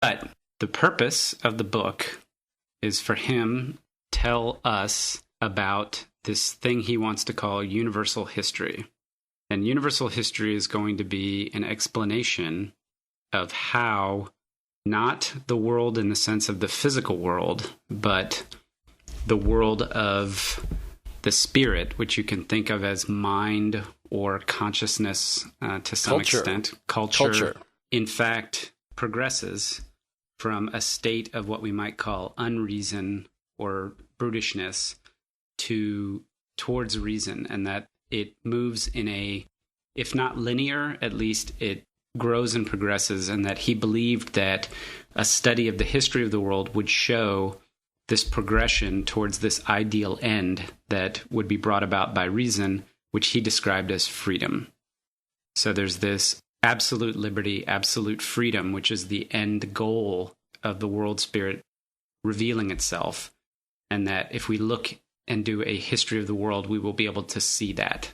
But the purpose of the book is for him to tell us about this thing he wants to call universal history. And universal history is going to be an explanation of how not the world in the sense of the physical world, but the world of the spirit, which you can think of as mind or consciousness to some extent, culture, in fact, progresses from a state of what we might call unreason or brutishness towards reason, and that it moves in a, if not linear, at least it grows and progresses, and that he believed that a study of the history of the world would show this progression towards this ideal end that would be brought about by reason, which he described as freedom. So there's this absolute liberty, absolute freedom, which is the end goal of the world spirit revealing itself, and that if we look and do a history of the world, we will be able to see that.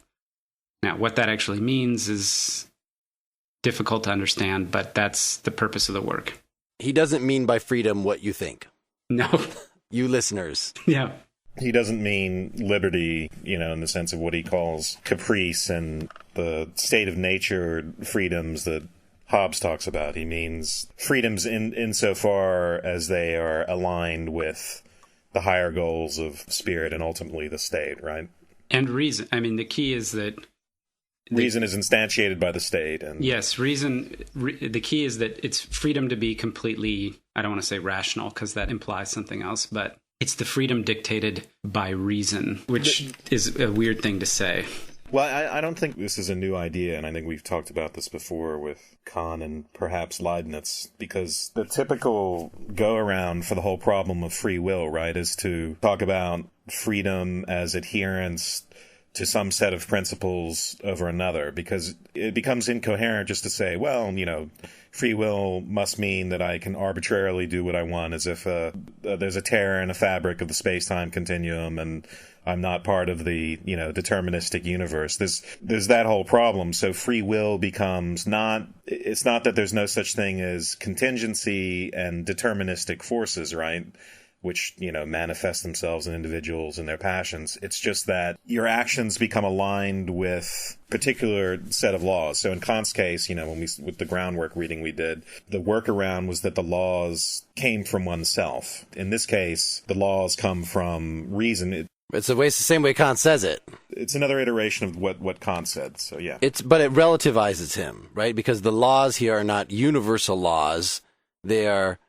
Now, what that actually means is difficult to understand, but that's the purpose of the work. He doesn't mean by freedom what you think. No. You listeners. Yeah. He doesn't mean liberty, in the sense of what he calls caprice and the state of nature freedoms that Hobbes talks about. He means freedoms insofar as they are aligned with the higher goals of spirit and ultimately the state, right? And reason. I mean, the key is that reason is instantiated by the state. And yes, reason. The key is that it's freedom to be completely, I don't want to say rational because that implies something else, but it's the freedom dictated by reason, which is a weird thing to say. Well, I don't think this is a new idea, and I think we've talked about this before with Kant and perhaps Leibniz, because the typical go-around for the whole problem of free will, right, is to talk about freedom as adherence to some set of principles over another, because it becomes incoherent just to say, well, free will must mean that I can arbitrarily do what I want, as if there's a tear in a fabric of the space-time continuum and I'm not part of the, deterministic universe. There's that whole problem. So free will becomes it's not that there's no such thing as contingency and deterministic forces, right? Which, manifest themselves in individuals and their passions. It's just that your actions become aligned with a particular set of laws. So in Kant's case, with the groundwork reading we did, the workaround was that the laws came from oneself. In this case, the laws come from reason. It's the same way Kant says it. It's another iteration of what Kant said, so yeah. But it relativizes him, right? Because the laws here are not universal laws. They are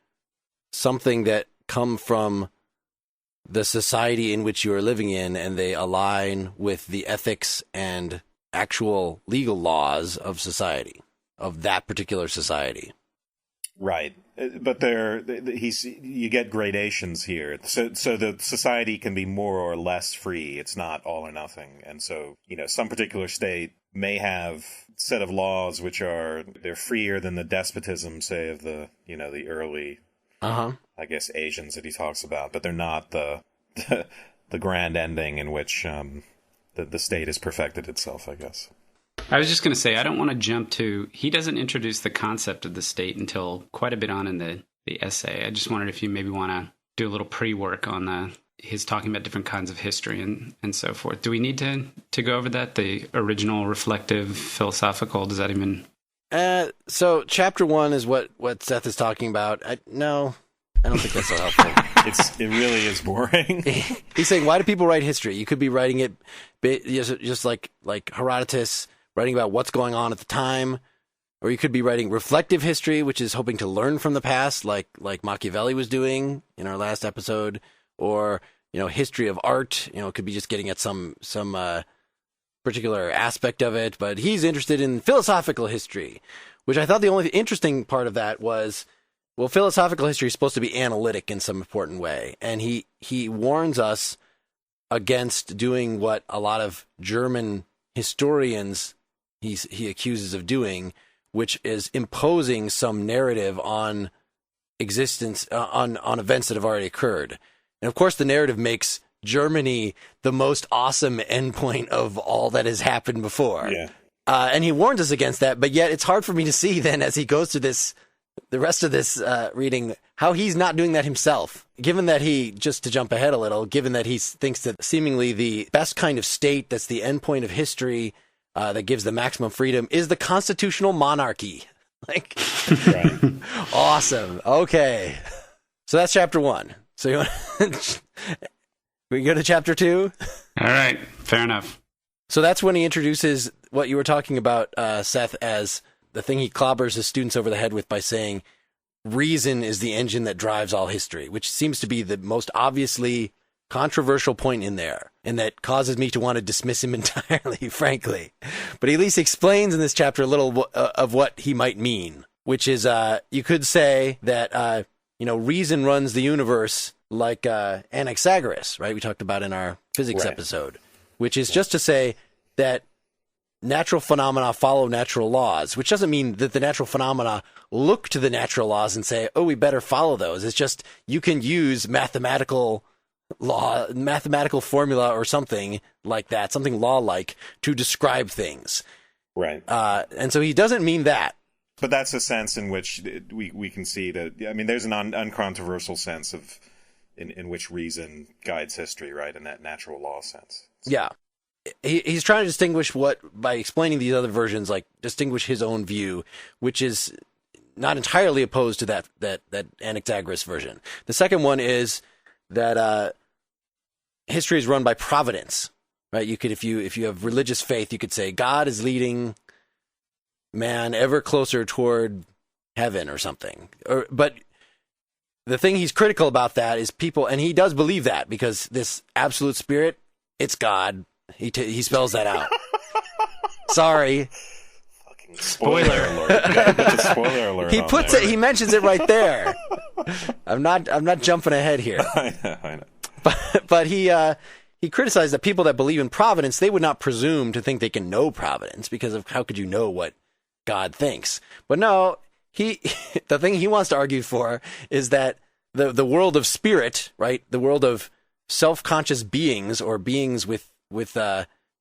something that come from the society in which you are living in, and they align with the ethics and actual legal laws of society, of that particular society. Right. But you get gradations here. So the society can be more or less free. It's not all or nothing. And so, some particular state may have a set of laws which they're freer than the despotism, say, of the early, I guess, Asians that he talks about. But they're not the grand ending in which the state has perfected itself, I guess. I was just going to say, I don't want to jump to, he doesn't introduce the concept of the state until quite a bit on in the essay. I just wondered if you maybe want to do a little pre-work on his talking about different kinds of history and so forth. Do we need to go over that? The original reflective philosophical, does that even... So chapter 1 is what Seth is talking about. No, I don't think that's so helpful. It really is boring. He's saying, why do people write history? You could be writing it just like Herodotus, writing about what's going on at the time, or you could be writing reflective history, which is hoping to learn from the past, like Machiavelli was doing in our last episode, or history of art. It could be just getting at some particular aspect of it. But he's interested in philosophical history, which I thought the only interesting part of that was, well, philosophical history is supposed to be analytic in some important way, and he warns us against doing what a lot of German historians he accuses of doing, which is imposing some narrative on existence, on events that have already occurred. And of course, the narrative makes Germany the most awesome endpoint of all that has happened before. Yeah. And he warns us against that, but yet it's hard for me to see then as he goes to this the rest of this reading, how he's not doing that himself. Given that just to jump ahead a little, given that he thinks that seemingly the best kind of state, that's the end point of history, that gives the maximum freedom, is the constitutional monarchy. Like, right. Awesome. Okay. So that's chapter 1. So you want we go to chapter 2? All right. Fair enough. So that's when he introduces what you were talking about, Seth, as the thing he clobbers his students over the head with by saying, reason is the engine that drives all history, which seems to be the most obviously controversial point in there, and that causes me to want to dismiss him entirely, frankly. But he at least explains in this chapter a little of what he might mean, which is, you could say that, reason runs the universe like Anaxagoras, right? We talked about in our physics episode, which is just to say that natural phenomena follow natural laws, which doesn't mean that the natural phenomena look to the natural laws and say, oh, we better follow those. It's just you can use mathematical formula or something like that, something law-like, to describe things. Right. And so he doesn't mean that. But that's a sense in which we can see that, I mean, there's an uncontroversial sense of in which reason guides history, right, in that natural law sense. Yeah. He's trying to distinguish by explaining these other versions, like distinguish his own view, which is not entirely opposed to that Anaxagoras version. The second one is that history is run by Providence, right? You could, if you have religious faith, you could say God is leading man ever closer toward heaven or something. But the thing he's critical about that is people, and he does believe that, because this absolute spirit, it's God. He spells that out. Sorry. Fucking spoiler alert. Spoiler alert. He puts it. He mentions it right there. I'm not jumping ahead here. I know. But he criticized that people that believe in providence, they would not presume to think they can know providence, because of how could you know what God thinks? But no, the thing he wants to argue for is that the world of spirit, right, the world of self-conscious beings, or beings with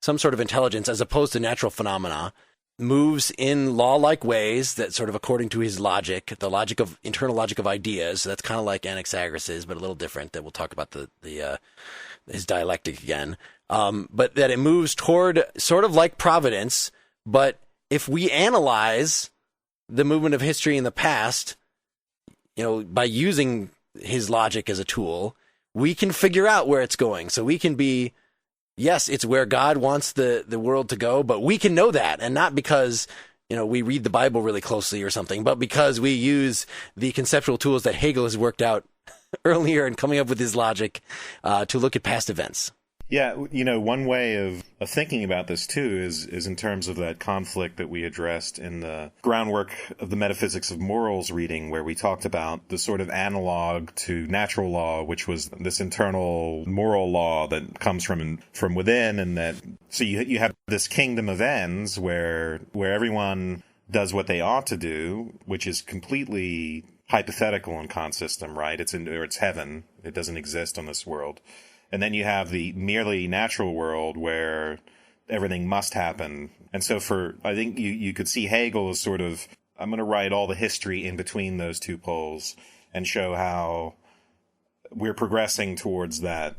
some sort of intelligence, as opposed to natural phenomena, moves in law-like ways that sort of according to his logic, the internal logic of ideas. So that's kind of like Anaxagoras is, but a little different. That we'll talk about his dialectic again. But that it moves toward sort of like providence. But if we analyze the movement of history in the past, by using his logic as a tool, we can figure out where it's going. So we can be, yes, it's where God wants the world to go, but we can know that, and not because, we read the Bible really closely or something, but because we use the conceptual tools that Hegel has worked out earlier in coming up with his logic to look at past events. Yeah, one way of thinking about this too is in terms of that conflict that we addressed in the groundwork of the metaphysics of morals reading, where we talked about the sort of analog to natural law, which was this internal moral law that comes from within, and that so you have this kingdom of ends where everyone does what they ought to do, which is completely hypothetical and consistent, right? It's heaven. It doesn't exist on this world. And then you have the merely natural world where everything must happen. And so I think you could see Hegel as sort of, I'm going to write all the history in between those two poles and show how we're progressing towards that,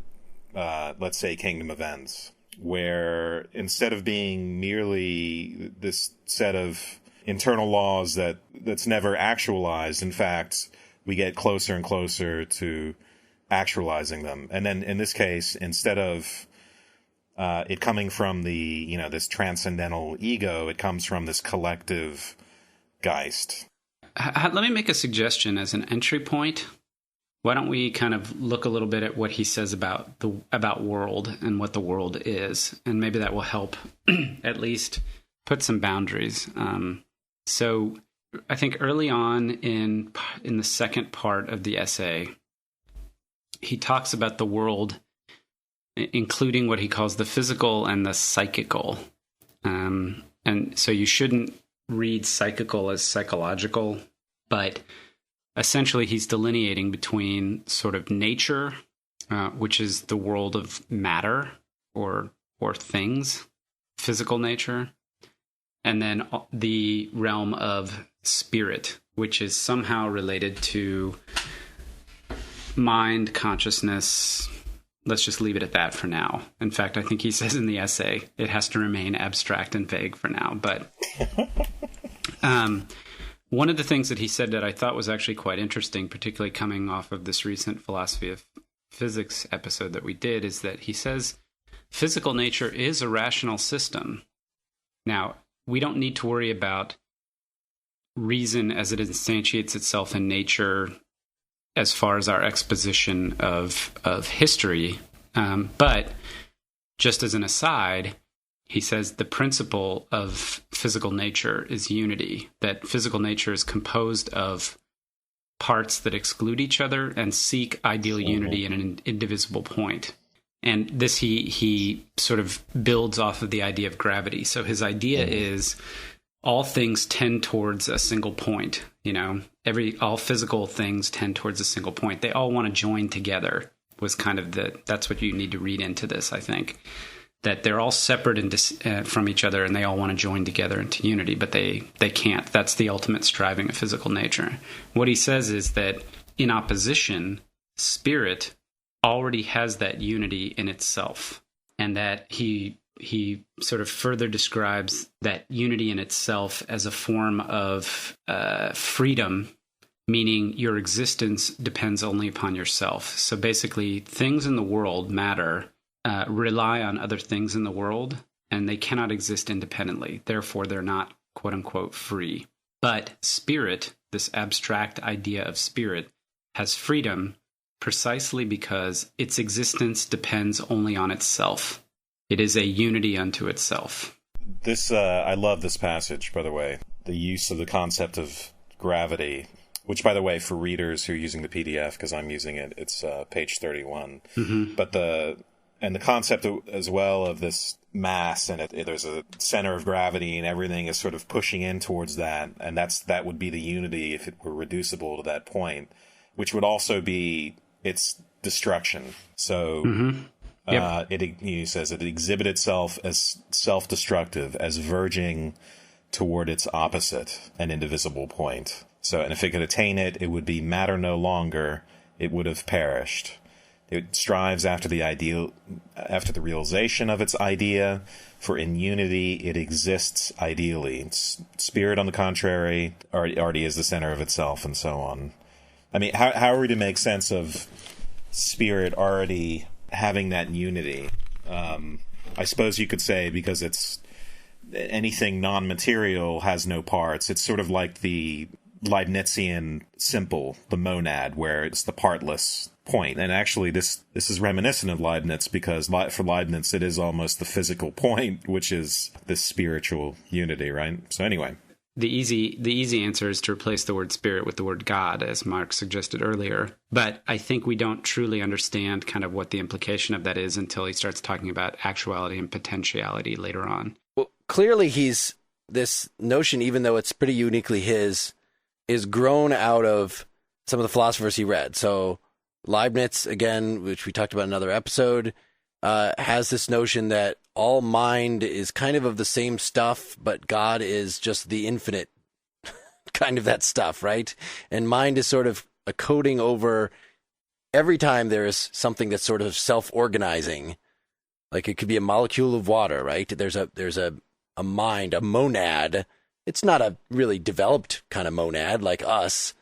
let's say, kingdom of ends, where instead of being merely this set of internal laws that's never actualized, in fact, we get closer and closer to actualizing them. And then in this case, instead of it coming from the, this transcendental ego, it comes from this collective Geist. Let me make a suggestion as an entry point. Why don't we kind of look a little bit at what he says about world and what the world is, and maybe that will help at least put some boundaries. So I think early on in the second part of the essay, he talks about the world, including what he calls the physical and the psychical. And so you shouldn't read psychical as psychological, but essentially he's delineating between sort of nature, which is the world of matter or things, physical nature, and then the realm of spirit, which is somehow related to mind, consciousness. Let's just leave it at that for now. In fact, I think he says in the essay, it has to remain abstract and vague for now. But one of the things that he said that I thought was actually quite interesting, particularly coming off of this recent philosophy of physics episode that we did, is that he says physical nature is a rational system. Now, we don't need to worry about reason as it instantiates itself in nature as far as our exposition of history. But just as an aside, he says the principle of physical nature is unity, that physical nature is composed of parts that exclude each other and seek ideal unity in an indivisible point. And this he sort of builds off of the idea of gravity. So his idea is all things tend towards a single point. You know, all physical things tend towards a single point. They all want to join together. Was kind of that's what you need to read into this, I think. That they're all separate and from each other, and they all want to join together into unity, but they can't. That's the ultimate striving of physical nature. What he says is that in opposition, spirit already has that unity in itself, and that he sort of further describes that unity in itself as a form of freedom, meaning your existence depends only upon yourself. So basically, things in the world matter, rely on other things in the world, and they cannot exist independently. Therefore, they're not, quote unquote, free. But spirit, this abstract idea of spirit, has freedom precisely because its existence depends only on itself. It is a unity unto itself. This I love this passage, by the way. The use of the concept of gravity, which, by the way, for readers who are using the PDF, because I'm using it, it's page 31. Mm-hmm. But the concept as well of this mass, and there's a center of gravity, and everything is sort of pushing in towards that, and that would be the unity if it were reducible to that point, which would also be its destruction. So he says it exhibit itself as self-destructive, as verging toward its opposite, an indivisible point. So, and if it could attain it, it would be matter no longer, it would have perished. It strives after the ideal, after the realization of its idea, for in unity it exists ideally. Spirit, on the contrary, already is the center of itself, and so on. I mean, how are we to make sense of spirit already having that unity? I suppose you could say because it's anything non-material has no parts. It's sort of like the Leibnizian simple, the monad, where it's the partless point. And actually, this is reminiscent of Leibniz, because for Leibniz, it is almost the physical point, which is this spiritual unity, right? So anyway. The easy answer is to replace the word spirit with the word God, as Mark suggested earlier. But I think we don't truly understand kind of what the implication of that is until he starts talking about actuality and potentiality later on. Well, clearly this notion, even though it's pretty uniquely his, is grown out of some of the philosophers he read. So Leibniz, again, which we talked about in another episode, has this notion that all mind is kind of the same stuff, but God is just the infinite kind of that stuff, right? And mind is sort of a coating over every time there is something that's sort of self-organizing. Like it could be a molecule of water, right? There's a mind, a monad. It's not a really developed kind of monad like us,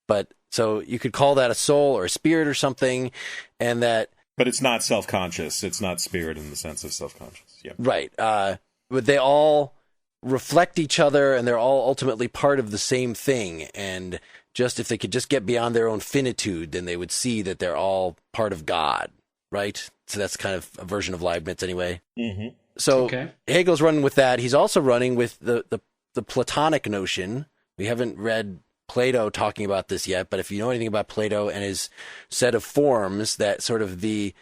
but so you could call that a soul or a spirit or something, and that. But it's not self-conscious. It's not spirit in the sense of self-conscious. Yeah. Right. But they all reflect each other, and they're all ultimately part of the same thing. And just if they could just get beyond their own finitude, then they would see that they're all part of God. Right. So that's kind of a version of Leibniz, anyway. Mm-hmm. So Hegel's running with that. He's also running with the Platonic notion. We haven't read Plato talking about this yet, but if you know anything about Plato and his set of forms, that sort of the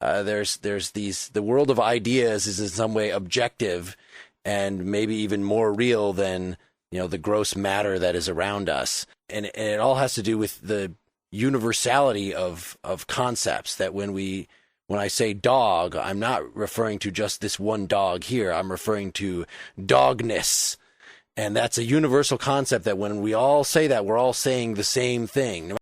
world of ideas is in some way objective and maybe even more real than, the gross matter that is around us. And it all has to do with the universality of concepts, that when I say dog, I'm not referring to just this one dog here. I'm referring to dogness. And that's a universal concept that when we all say that, we're all saying the same thing. No